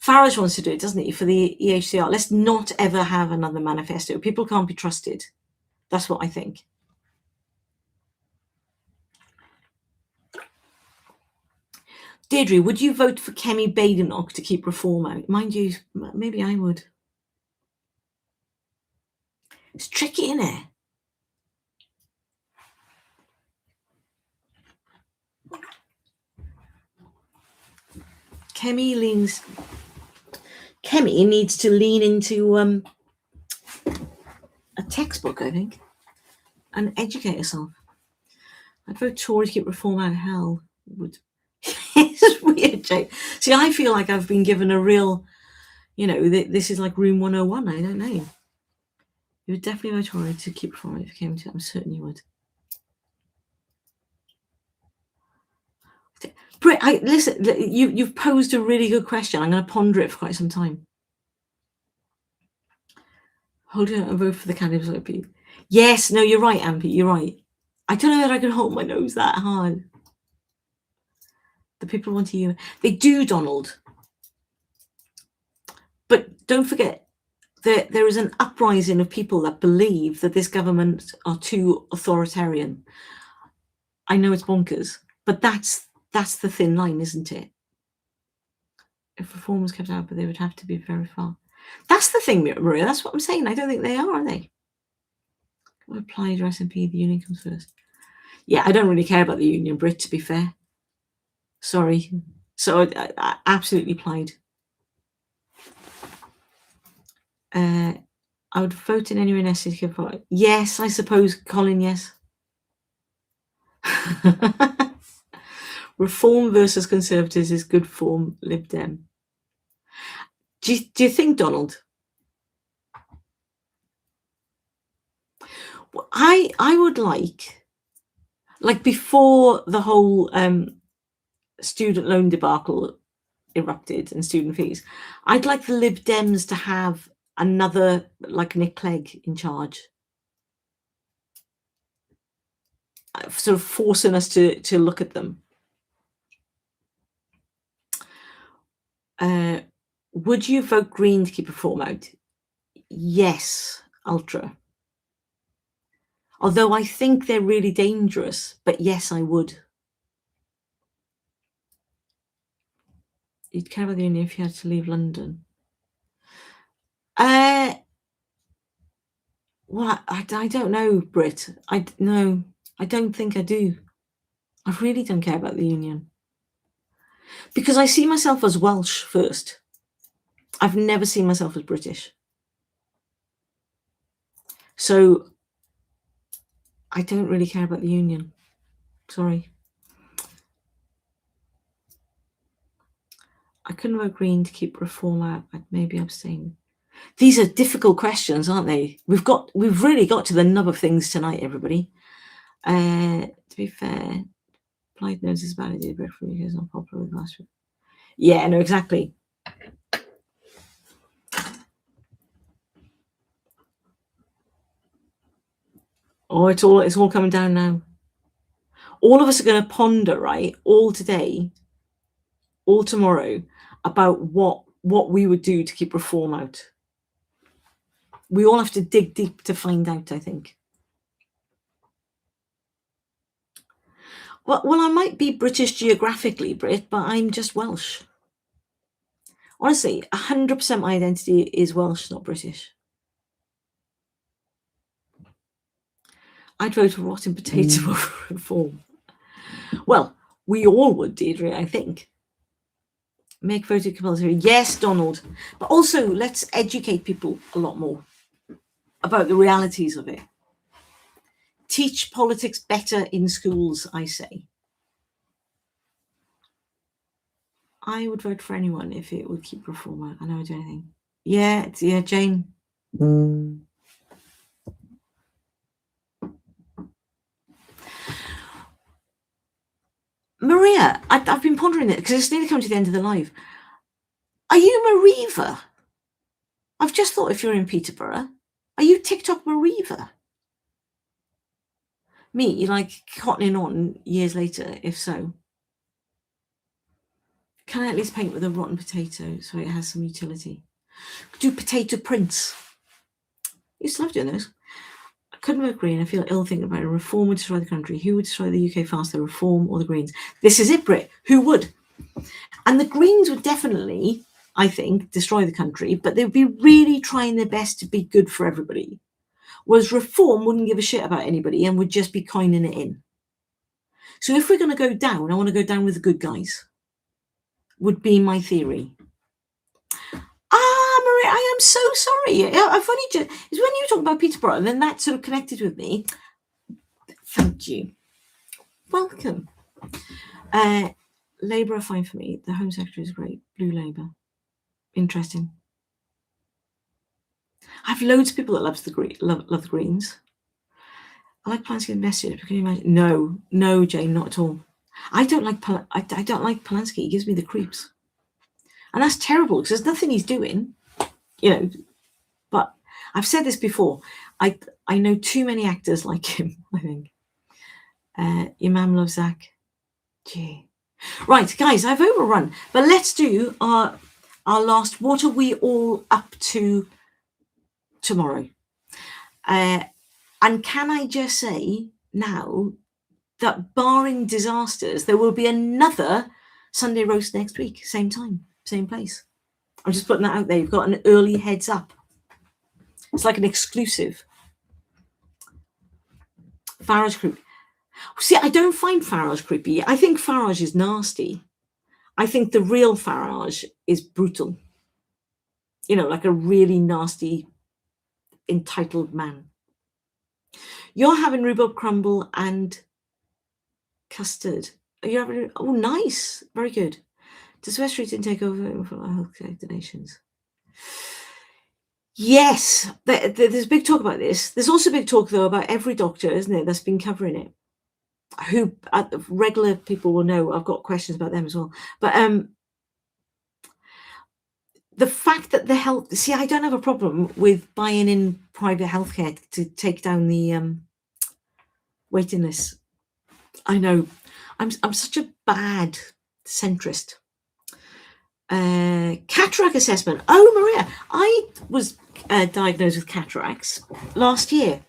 Speaker 1: Farage wants to do it, doesn't he, for the EHCR? Let's not ever have another manifesto. People can't be trusted. That's what I think. Deirdre, would you vote for Kemi Badenoch to keep reform out? Mind you, maybe I would. It's tricky, isn't it? Kemi needs to lean into a textbook, I think, and educate herself. I'd vote Tory to keep reform out of hell. It's weird, Jake. See, I feel like I've been given a real, this is like room 101. I don't know. You would definitely vote Tory to keep reform if it came to it. I'm certain you would. Britt, listen, you've posed a really good question. I'm going to ponder it for quite some time. Hold out and vote for the candidate. Yes, no, you're right, Ampy. You're right. I don't know that I can hold my nose that hard. The people want to hear. They do, Donald. But don't forget that there is an uprising of people that believe that this government are too authoritarian. I know it's bonkers, but that's the thin line, isn't it? If reform was kept out, but they would have to be very far. That's the thing, Maria. That's what I'm saying. I don't think they are they? Apply to SNP, the union comes first. Yeah, I don't really care about the union, Brit, to be fair. Sorry. So I absolutely applied. I would vote in anyone else to give vote. Yes, I suppose, Colin, yes. Reform versus Conservatives is good form, Lib Dem. Do you think, Donald? I would like before the whole student loan debacle erupted and student fees, I'd like the Lib Dems to have another, like Nick Clegg, in charge, sort of forcing us to look at them. Would you vote Green to keep reform out? Yes, Ultra. Although I think they're really dangerous, but yes, I would. You'd care about the union if you had to leave London. Well, I don't know, Brit. I don't think I do. I really don't care about the union. Because I see myself as Welsh first. I've never seen myself as British. So I don't really care about the union. Sorry. I couldn't vote Green to keep reform out. I'd maybe abstain. These are difficult questions, aren't they? We've really got to the nub of things tonight, everybody. To be fair, applied notice validated referee is not popular with last week. Yeah, no, exactly. Oh, it's all coming down now. All of us are going to ponder, right? All today, all tomorrow, about what we would do to keep reform out. We all have to dig deep to find out, I think. Well, I might be British geographically, Brit, but I'm just Welsh. Honestly, 100% my identity is Welsh, not British. I'd vote for rotten potato over reform. Well, we all would, Deirdre, I think. Make voting compulsory. Yes, Donald. But also, let's educate people a lot more about the realities of it. Teach politics better in schools, I say. I would vote for anyone if it would keep reformer. I know I'd do anything. Yeah, Jane. Maria, I've been pondering it because it's nearly come to the end of the live. Are you Mariva? I've just thought if you're in Peterborough, are you TikTok Mariva? Me, like cottoning on years later, if so. Can I at least paint with a rotten potato so it has some utility? Do potato prints. I used to love doing those. I couldn't vote Green. I feel ill thinking about it. Reform would destroy the country. Who would destroy the UK faster, Reform or the Greens? This is it, Brit. Who would? And the Greens would definitely, I think, destroy the country, but they'd be really trying their best to be good for everybody. Whereas Reform wouldn't give a shit about anybody and would just be coining it in. So if we're going to go down, I want to go down with the good guys. Would be my theory. Maria, I am so sorry. I've only just, it's when you talk about Peterborough, and then that sort of connected with me. Thank you. Welcome. Labour are fine for me. The Home Secretary is great. Blue Labour. Interesting. I have loads of people that love the Greens. I like Polanski's message. Can you imagine? No, Jane, not at all. I don't like Polanski. He gives me the creeps. And that's terrible because there's nothing he's doing, But I've said this before. I know too many actors like him, I think. Your mum loves Zach. Gee. Right, guys, I've overrun. But let's do our last, what are we all up to tomorrow? And can I just say now that barring disasters, there will be another Sunday roast next week, same time, same place. I'm just putting that out there. You've got an early heads up. It's like an exclusive. Farage creepy. See, I don't find Farage creepy. I think Farage is nasty. I think the real Farage is brutal. Like a really nasty, entitled man. You're having rhubarb crumble and custard. Are you having? Oh, nice. Very good. Does West Street take over for healthcare donations? Yes, there's big talk about this. There's also big talk, though, about every doctor, isn't it, that's been covering it. Who regular people will know. I've got questions about them as well. But the fact that the health... See, I don't have a problem with buying in private healthcare to take down the waiting list. I know. I'm such a bad centrist. Cataract assessment. Oh, Maria, I was diagnosed with cataracts last year,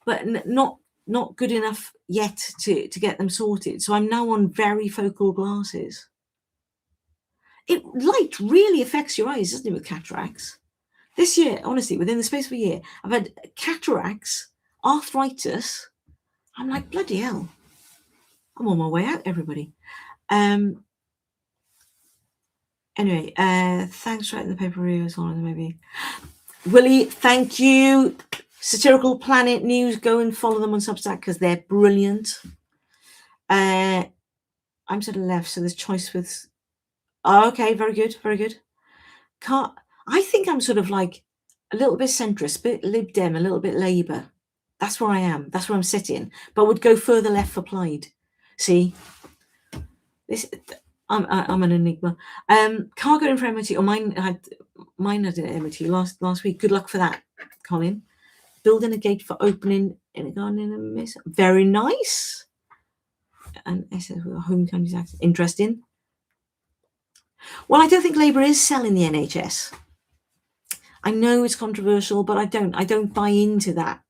Speaker 1: but not good enough yet to get them sorted. So I'm now on varifocal glasses. Light really affects your eyes, doesn't it, with cataracts? This year, honestly, within the space of a year, I've had cataracts, arthritis. I'm like, bloody hell. I'm on my way out, everybody. Anyway, thanks for writing the paper review as well, maybe. Willie, thank you. Satirical Planet News, go and follow them on Substack because they're brilliant. I'm to the left, so there's choice with... Oh, okay, very good, very good. I think I'm sort of like a little bit centrist, a bit Lib Dem, a little bit Labour. That's where I am. That's where I'm sitting. But would go further left for Plaid. See? I'm an enigma. Cargo in for MOT. Mine had an MOT last week. Good luck for that, Colin. Building a gate for opening in a garden in a miss. Very nice. And SS with a home country's accent. Interesting. Well, I don't think Labour is selling the NHS. I know it's controversial, but I don't buy into that.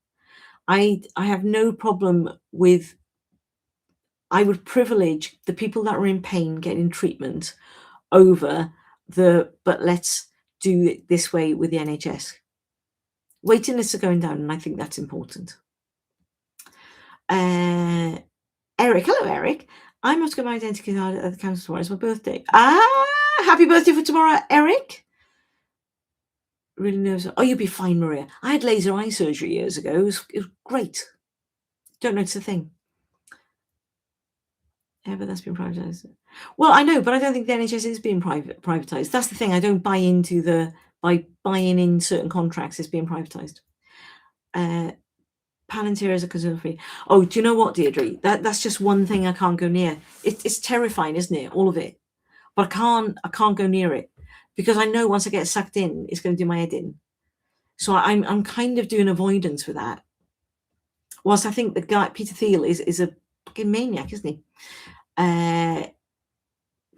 Speaker 1: I have no problem with... I would privilege the people that are in pain getting treatment over but let's do it this way with the NHS. Waiting lists are going down, and I think that's important. Eric, hello, Eric. I must get my identity card at the council tomorrow. It's my birthday. Happy birthday for tomorrow, Eric. Really nervous. Oh, you'll be fine, Maria. I had laser eye surgery years ago. It was great. Don't know it's a thing. Yeah, but that's been privatised. Well, I know, but I don't think the NHS is being privatised. That's the thing. I don't buy into by buying in certain contracts, it's being privatised. Palantir is a concern for me. Oh, do you know what, Deirdre? That's just one thing I can't go near. It's terrifying, isn't it? All of it. But I can't go near it because I know once I get sucked in, it's going to do my head in. So I'm kind of doing avoidance with that. Whilst I think the guy Peter Thiel is a fucking maniac, isn't he?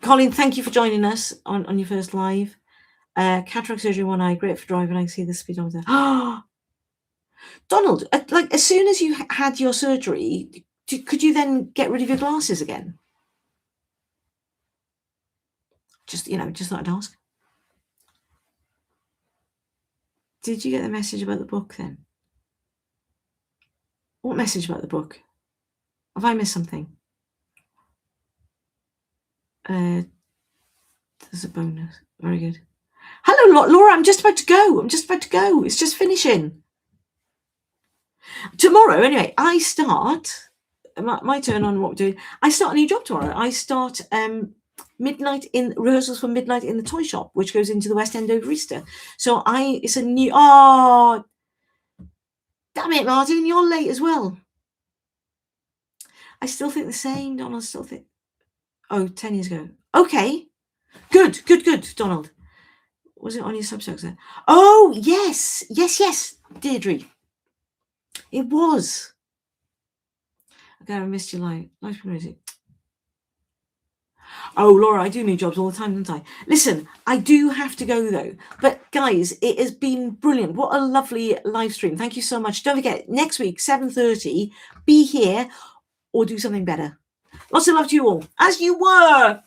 Speaker 1: Colin, thank you for joining us on your first live. Cataract surgery, one eye, great for driving. I can see the speedometer. Donald, like as soon as you had your surgery, could you then get rid of your glasses again? Just thought I'd ask. Did you get the message about the book then? What message about the book? Have I missed something? There's a bonus. Very good. Hello, Laura. I'm just about to go. It's just finishing. Tomorrow, anyway, I start my turn on what we're doing. I start a new job tomorrow. I start rehearsals for Midnight in the Toy Shop, which goes into the West End over Easter. So it's a new. Oh, damn it, Martin, you're late as well. I still think the same, Donald. Still think. Oh, 10 years ago. Okay, good, Donald. Was it on your Substacks there? Oh, yes, Deirdre. It was. Okay, I missed your life. Life's been crazy. Oh, Laura, I do new jobs all the time, don't I? Listen, I do have to go though. But guys, it has been brilliant. What a lovely live stream. Thank you so much. Don't forget, next week, 7:30, be here or do something better. Lots of love to you all, as you were.